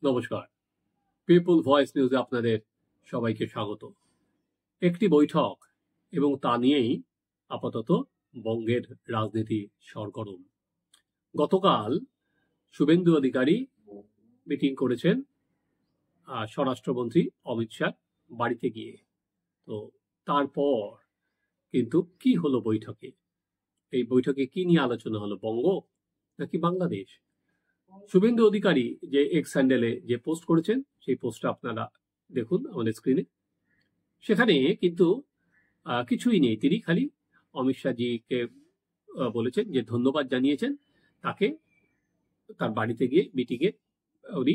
নমস্কার, people voice নিউজে আপনাদের সবাইকে স্বাগত। একটি বৈঠক এবং তা নিয়েই আপাতত বঙ্গের রাজনীতি সরগরম। গতকাল শুভেন্দু অধিকারী মিটিং করেছেন স্বরাষ্ট্রমন্ত্রী অমিত শাহ বাড়িতে গিয়ে। তো তারপর কিন্তু কি হলো বৈঠকে? এই বৈঠকে কি নিয়ে আলোচনা হলো, বঙ্গ নাকি বাংলাদেশ? শুভেন্দু অধিকারী যে এক্স হ্যান্ডেলে যে পোস্ট করেছেন সেই পোস্টটা আপনারা দেখুন আমাদের স্ক্রিনে। সেখানে কিন্তু কিছুই নেই, তিনি খালি অমিত শাহজিকে বলেছেন যে ধন্যবাদ জানিয়েছেন, তাকে তার বাড়িতে গিয়ে মিটিংয়ে উনি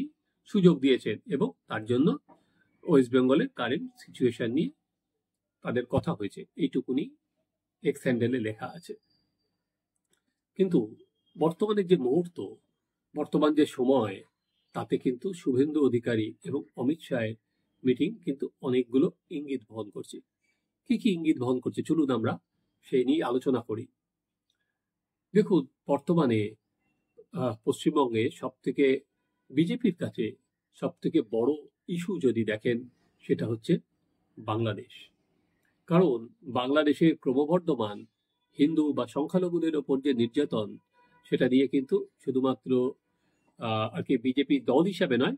সুযোগ দিয়েছেন এবং তার জন্য ওয়েস্ট বেঙ্গলের কারেন্ট সিচুয়েশন নিয়ে তাদের কথা হয়েছে, এইটুকুনি এক্স হ্যান্ডেলে লেখা আছে। কিন্তু বর্তমানে যে মুহূর্ত, বর্তমান যে সময়, তাতে কিন্তু শুভেন্দু অধিকারী এবং অমিত শাহের মিটিং কিন্তু অনেকগুলো ইঙ্গিত বহন করছে। কি কি ইঙ্গিত বহন করছে চলুন আমরা সেই নিয়ে আলোচনা করি। দেখুন, বর্তমানে পশ্চিমবঙ্গে সব থেকে বিজেপির কাছে সব থেকে বড় ইস্যু যদি দেখেন সেটা হচ্ছে বাংলাদেশ। কারণ বাংলাদেশের ক্রমবর্ধমান হিন্দু বা সংখ্যালঘুদের ওপর যে নির্যাতন, সেটা নিয়ে কিন্তু শুধুমাত্র আর কি বিজেপি দল হিসাবে নয়,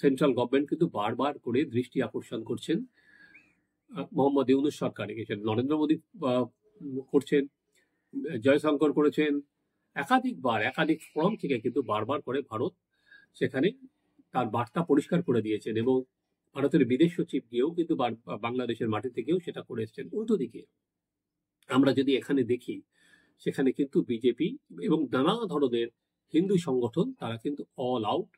সেন্ট্রাল গভর্নমেন্ট কিন্তু বারবার করে দৃষ্টি আকর্ষণ করছেন। মোহাম্মদ ইউনূস সরকারে গেছেন, নরেন্দ্র মোদী করছেন, জয়শঙ্কর করেছেন, একাধিক ফোরাম থেকে কিন্তু বারবার করে ভারত সেখানে তার বার্তা পরিষ্কার করে দিয়েছেন এবং ভারতের বিদেশ সচিব গিয়েও কিন্তু বাংলাদেশের মাটি থেকেও সেটা করে এসছেন। উল্টো দিকে আমরা যদি এখানে দেখি, সেখানে কিন্তু বিজেপি এবং নানা ধরনের হিন্দু সংগঠন তারা কিন্তু অল আউট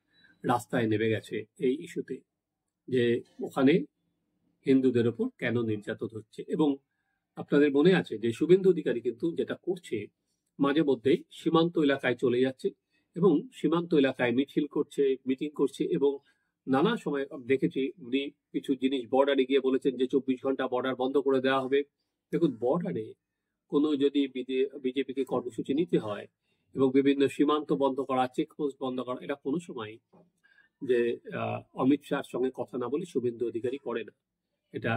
রাস্তায় নেমে গেছে এই ইস্যুতে, যে ওখানে হিন্দুদের ওপর কেন নির্যাতন হচ্ছে। এবং আপনাদের মনে আছে যে শুভেন্দু অধিকারী কিন্তু যেটা করছে, মাঝে মধ্যেই সীমান্ত এলাকায় চলে যাচ্ছে এবং সীমান্ত এলাকায় মিটিং করছে এবং নানা সময় দেখেছি উনি কিছু জিনিস বর্ডারে গিয়ে বলেছেন যে 24 ঘন্টা বর্ডার বন্ধ করে দেওয়া হবে। দেখুন, বর্ডারে কোনো যদি বিজেপিকে কর্মসূচি নিতে হয় এবং বিভিন্ন সীমান্ত বন্ধ করা, চেকপোস্ট বন্ধ করা, এটা কোনো সময় যে অমিত শাহর সঙ্গে কথা না বলে শুভেন্দু অধিকারী করে না, এটা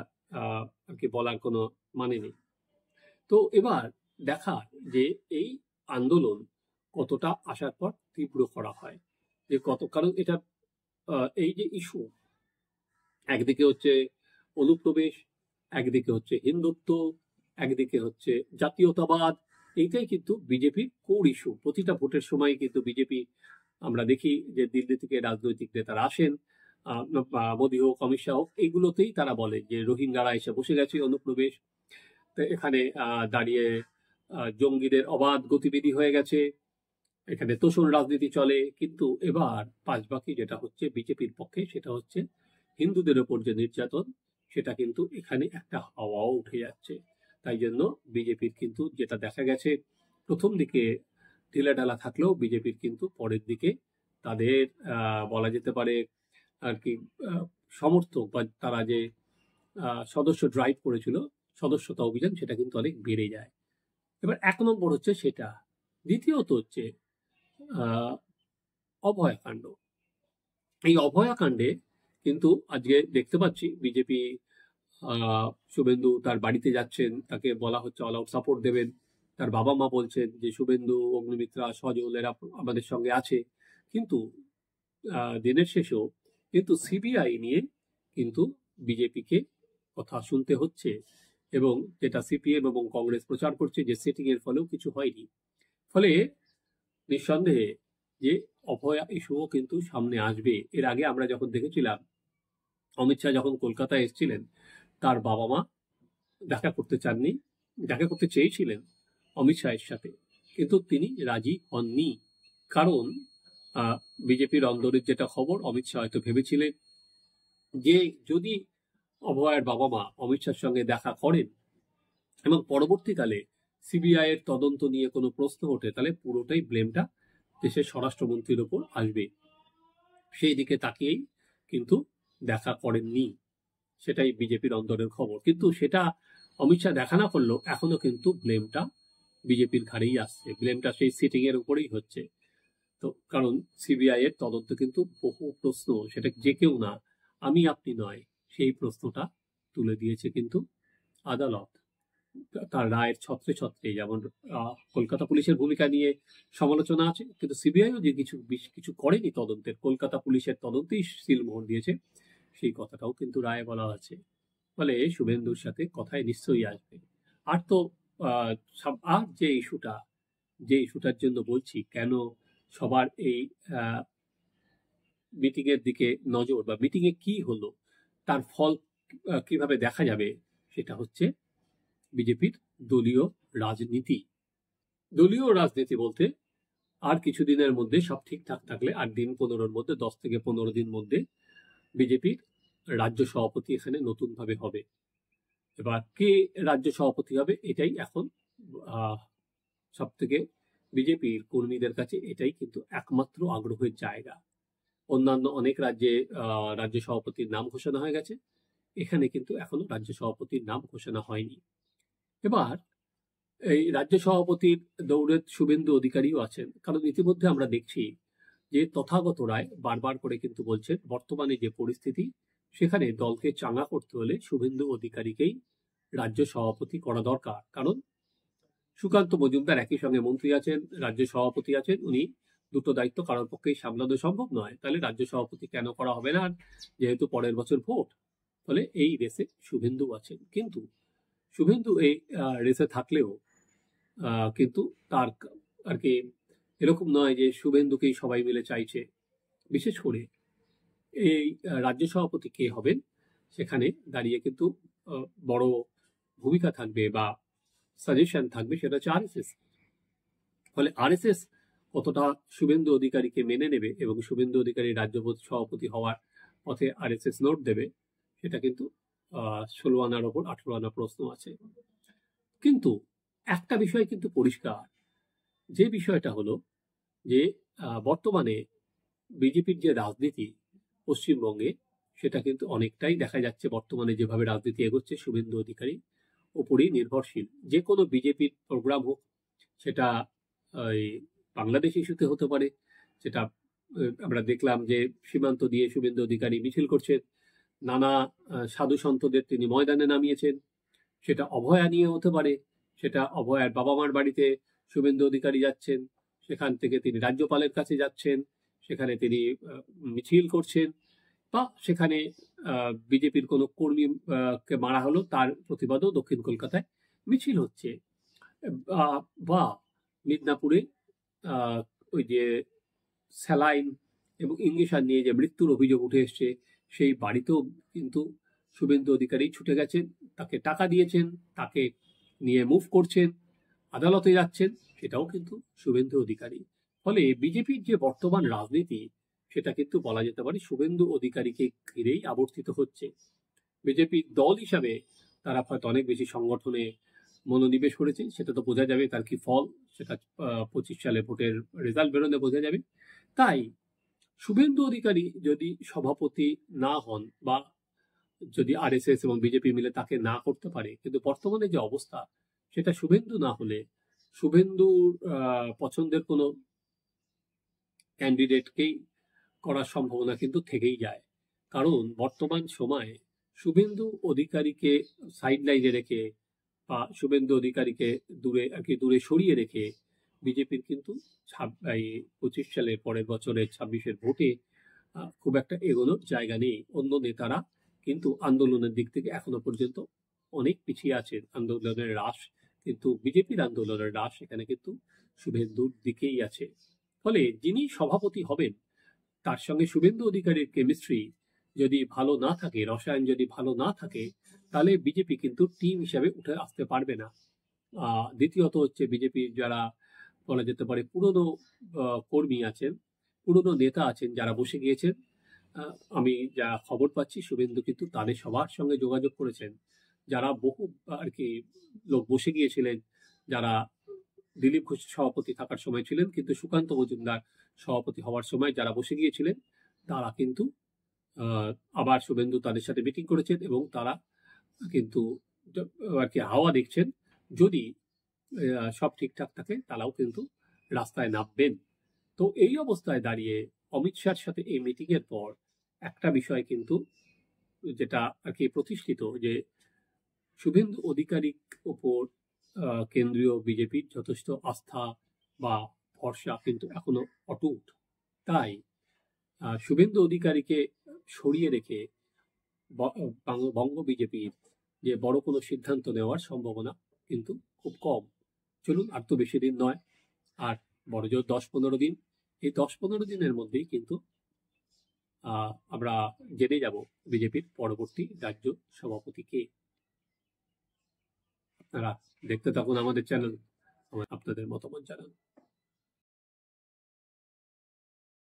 আর কি বলার কোনো মানে নেই। তো এবার দেখা যে এই আন্দোলন কতটা আসার পর তীব্র করা হয়, যে কারণ এটা এই যে ইস্যু, একদিকে হচ্ছে অনুপ্রবেশ, একদিকে হচ্ছে হিন্দুত্ব, একদিকে হচ্ছে জাতীয়তাবাদ, এইটাই কিন্তু বিজেপির কোর ইস্যু। প্রতিটা ভোটের সময় কিন্তু বিজেপি আমরা দেখি যে দিল্লি থেকে রাজনৈতিক নেতারা আসেন, মোদী হোক অমিত শাহ হোক, এইগুলোতেই তারা বলে যে রোহিঙ্গারা এসে বসে গেছে, অনুপ্রবেশ, এখানে দাঁড়িয়ে জঙ্গিদের অবাধ গতিবিধি হয়ে গেছে, এখানে তোষণ রাজনীতি চলে। কিন্তু এবার পাশবাকি যেটা হচ্ছে বিজেপির পক্ষে, সেটা হচ্ছে হিন্দুদের ওপর যে নির্যাতন, সেটা কিন্তু এখানে একটা হাওয়াও উঠে যাচ্ছে। তাই জন্য বিজেপির কিন্তু যেটা দেখা গেছে, প্রথম দিকে ঢিলাঢালা থাকলেও বিজেপির কিন্তু পরের দিকে তাদের বলা যেতে পারে আর কি সমর্থক বা তারা যে সদস্য ড্রাইভ করেছিল, সদস্যতা অভিযান, সেটা কিন্তু অনেক বেড়ে যায়। এবার 1 নম্বর হচ্ছে সেটা। দ্বিতীয়ত হচ্ছে অভয়াকাণ্ড। এই অভয়াকাণ্ডে কিন্তু আজকে দেখতে পাচ্ছি বিজেপি শুভেন্দু তার বাড়িতে যাচ্ছেন, তাকে বলা হচ্ছে অল আউট সাপোর্ট দেবেন। তার বাবা মা বলছেন যে শুভেন্দু, অগ্নিমিত্রা, সজল এরা আমাদের সঙ্গে আছে। কিন্তু দিনের শেষেও কিন্তু সিবিআই নিয়ে কিন্তু বিজেপিকে কথা শুনতে হচ্ছে এবং যেটা সিপিএম এবং কংগ্রেস প্রচার করছে যে সেটিং এর ফলেও কিছু হয়নি। ফলে নিঃসন্দেহে যে অভয়া ইস্যুও কিন্তু সামনে আসবে। এর আগে আমরা যখন দেখেছিলাম অমিত শাহ যখন কলকাতায় এসেছিলেন, তার বাবা মা দেখা করতে চাননি, দেখা করতে চেয়েছিলেন অমিত শাহের সাথে, কিন্তু তিনি রাজি হননি। কারণ বিজেপির অন্দরের যেটা খবর, অমিত শাহ হয়তো ভেবেছিলেন যে যদি অভয়ের বাবা মা অমিত শাহের সঙ্গে দেখা করেন এবং পরবর্তীকালে সিবিআই এর তদন্ত নিয়ে কোনো প্রশ্ন ওঠে, তাহলে পুরোটাই ব্লেমটা দেশের স্বরাষ্ট্রমন্ত্রীর ওপর আসবে। সেই দিকে তাকিয়েই কিন্তু দেখা করেননি, সেটাই বিজেপির অন্দরের খবর। কিন্তু সেটা অমিত শাহ দেখা না করলেও এখনো কিন্তু ব্লেমটা বিজেপির ঘাড়েই আসছে, ব্লেমটা সেই সিটিং এর উপরেই হচ্ছে। তো কারণ সিবিআই এর তদন্ত কিন্তু বহু প্রশ্ন, সেটা যে কেউ না, আমি আপনি নয়, সেই প্রশ্নটা তুলে দিয়েছে কিন্তু আদালত তার রায়ের ছত্রে ছত্রে। যেমন কলকাতা পুলিশের ভূমিকা নিয়ে সমালোচনা আছে, কিন্তু সিবিআইও যে কিছু করেনি তদন্তের, কলকাতা পুলিশের তদন্তেই সিলমোহর দিয়েছে, সেই কথাটাও কিন্তু রায়ে বলা আছে। ফলে শুভেন্দুর সাথে কথায় নিশ্চয়ই আসবে। আর তো আর যে ইস্যুটার জন্য বলছি কেন সবার এই মিটিং এর দিকে নজর, বা মিটিং এ কি হলো, তার ফল কিভাবে দেখা যাবে, সেটা হচ্ছে বিজেপির দলীয় রাজনীতি। দলীয় রাজনীতি বলতে আর কিছুদিনের মধ্যে সব ঠিকঠাক থাকলে 8 দিন 15-র মধ্যে, 10 থেকে 15 দিন মধ্যে বিজেপির রাজ্য সভাপতি এখানে নতুন ভাবে হবে। এবার কে রাজ্য সভাপতি হবে, এটাই এখন সব থেকে বিজেপির কর্মীদের কাছে এটাই কিন্তু একমাত্র আগ্রহের জায়গা। অন্যান্য অনেক রাজ্যে রাজ্য সভাপতির নাম ঘোষণা হয়ে গেছে, এখানে কিন্তু এখনো রাজ্য সভাপতির নাম ঘোষণা হয়নি। এবার এই রাজ্য সভাপতির দৌড়ে শুভেন্দু অধিকারীও আছেন, কারণ ইতিমধ্যে আমরা দেখছি যে তথাগত রায় বারবার করে কিন্তু বলছেন বর্তমানে যে পরিস্থিতি, সেখানে দলকে চাঙ্গা করতে হলে শুভেন্দু অধিকারীকেই রাজ্য সভাপতি করা দরকার। কারণ সুকান্ত মজুমদার একই সঙ্গে মন্ত্রী আছেন, রাজ্য সভাপতি আছেন, উনি দুটো দায়িত্ব কারোর পক্ষেই সামলানো সম্ভব নয়। তাহলে রাজ্য সভাপতি কেন করা হবে না, যেহেতু পরের বছর ভোট, ফলে এই রেসে শুভেন্দু আছেন। কিন্তু শুভেন্দু এই রেসে থাকলেও কিন্তু তার আর কি এরকম নয় যে শুভেন্দুকেই সবাই মিলে চাইছে। বিশেষ করে এই রাজ্য সভাপতি কে হবেন, সেখানে দাঁড়িয়ে কিন্তু বড় ভূমিকা থাকবে বা সাজেশন থাকবে, সেটা হচ্ছে আরএসএস। ফলে আরএসএস কতটা শুভেন্দু অধিকারীকে মেনে নেবে এবং শুভেন্দু অধিকারী রাজ্য সভাপতি হওয়ার পথে আরএসএস নোট দেবে, সেটা কিন্তু 16 আনার ওপর 18 আনা প্রশ্ন আছে। কিন্তু একটা বিষয় কিন্তু পরিষ্কার, যে বিষয়টা হলো যে বর্তমানে বিজেপির যে রাজনীতি পশ্চিমবঙ্গে, সেটা কিন্তু অনেকটাই দেখা যাচ্ছে বর্তমানে যেভাবে রাজনীতি এগোচ্ছে শুভেন্দু অধিকারী ওপরেই নির্ভরশীল। যে কোনো বিজেপির প্রোগ্রাম হোক, সেটা বাংলাদেশ ইস্যুতে হতে পারে, সেটা আমরা দেখলাম যে সীমান্ত দিয়ে শুভেন্দু অধিকারী মিছিল করছেন, নানা সাধু সন্তদের তিনি ময়দানে নামিয়েছেন, সেটা অভয়া নিয়ে হতে পারে, সেটা অভয়ার বাবা মার বাড়িতে শুভেন্দু অধিকারী যাচ্ছেন, সেখান থেকে তিনি রাজ্যপালের কাছে যাচ্ছেন, সেখানে তিনি মিছিল করছেন, বা সেখানে বিজেপির কোনো কর্মী কে মারা হলো, তার প্রতিবাদেও দক্ষিণ কলকাতায় মিছিল হচ্ছে, বা মিদনাপুরে ওই যে স্যালাইন এবং ইঞ্জেকশন নিয়ে যে মৃত্যুর অভিযোগ উঠে এসছে, সেই বাড়িতেও কিন্তু শুভেন্দু অধিকারী ছুটে গেছেন, তাকে টাকা দিয়েছেন, তাকে নিয়ে মুভ করছেন, আদালতে যাচ্ছেন, সেটাও কিন্তু শুভেন্দু অধিকারী। ফলে বিজেপির যে বর্তমান রাজনীতি, সেটা কিন্তু বলা যেতে পারে শুভেন্দু অধিকারীকে ঘিরেই আবর্তিত হচ্ছে। বিজেপি দল হিসাবে তারা হয়তো অনেক বেশি সংগঠনে মনোনিবেশ করেছে, সেটা তো বোঝা যাবে, তার কি ফল সেটা 25 সালে ভোটের রেজাল্ট বেরোলে বোঝা যাবে। তাই শুভেন্দু অধিকারী যদি সভাপতি না হন, বা যদি আরএসএস এবং বিজেপি মিলে তাকে না করতে পারে, কিন্তু বর্তমানে যে অবস্থা, সেটা শুভেন্দু না হলে শুভেন্দুর পছন্দের কোনো ক্যান্ডিডেটকেই করার সম্ভাবনা কিন্তু থেকেই যায়। কারণ বর্তমান সময়ে শুভেন্দু অধিকারীকে সাইড লাইনে রেখে বা শুভেন্দু অধিকারীকে দূরে সরিয়ে রেখে বিজেপির কিন্তু 25 সালে পরের বছরের 26-এর ভোটে খুব একটা এগোনোর জায়গা নেই। অন্য নেতারা কিন্তু আন্দোলনের দিক থেকে এখনো পর্যন্ত অনেক পিছিয়ে আছেন। আন্দোলনের রাশ কিন্তু বিজেপির আন্দোলনের রাশ এখানে কিন্তু শুভেন্দুর দিকেই আছে। ফলে যিনি সভাপতি হবেন, তার সঙ্গে শুভেন্দু অধিকারীর কেমিস্ট্রি যদি ভালো না থাকে, রসায়ন যদি ভালো না থাকে, তাহলে বিজেপি কিন্তু টিম হিসাবে উঠে আসতে পারবে না। দ্বিতীয়ত হচ্ছে বিজেপির যারা বলা যেতে পারে পুরনো কর্মী আছেন, পুরনো নেতা আছেন, যারা বসে গিয়েছেন, আমি যা খবর পাচ্ছি শুভেন্দু কিন্তু তাদের সবার সঙ্গে যোগাযোগ করেছেন। যারা বহু আর কি লোক বসে গিয়েছিলেন, যারা দিলীপ ঘোষ সভাপতি থাকার সময় ছিলেন, কিন্তু সুকান্ত মজুমদার সভাপতি হওয়ার সময় যারা বসে গিয়েছিলেন, তারা কিন্তু আবার শুভেন্দু তাদের সাথে মিটিং করেছেন এবং তারা কিন্তু আর কি হাওয়া দেখছেন, যদি সব ঠিকঠাক থাকে তারাও কিন্তু রাস্তায় নামবেন। তো এই অবস্থায় দাঁড়িয়ে অমিত শাহর সাথে এই মিটিং এর পর একটা বিষয় কিন্তু যেটা আর কি প্রতিষ্ঠিত, যে শুভেন্দু অধিকারীর ওপর কেন্দ্রীয় বিজেপির যথেষ্ট আস্থা বা ভরসা কিন্তু এখনো অটুট। তাই শুভেন্দু অধিকারীকে সরিয়ে রেখে বঙ্গ বিজেপির যে বড় কোনো সিদ্ধান্ত নেওয়ার সম্ভাবনা কিন্তু খুব কম। চলুন, আর তো বেশি দিন নয়, আর বড় জোর 10-15 দিন। এই 10-15 দিনের মধ্যেই কিন্তু আমরা জেনে যাব বিজেপির পরবর্তী রাজ্য সভাপতি কে। আপনারা দেখতে থাকুন আমাদের চ্যানেল, আপনাদের মতামত জানান।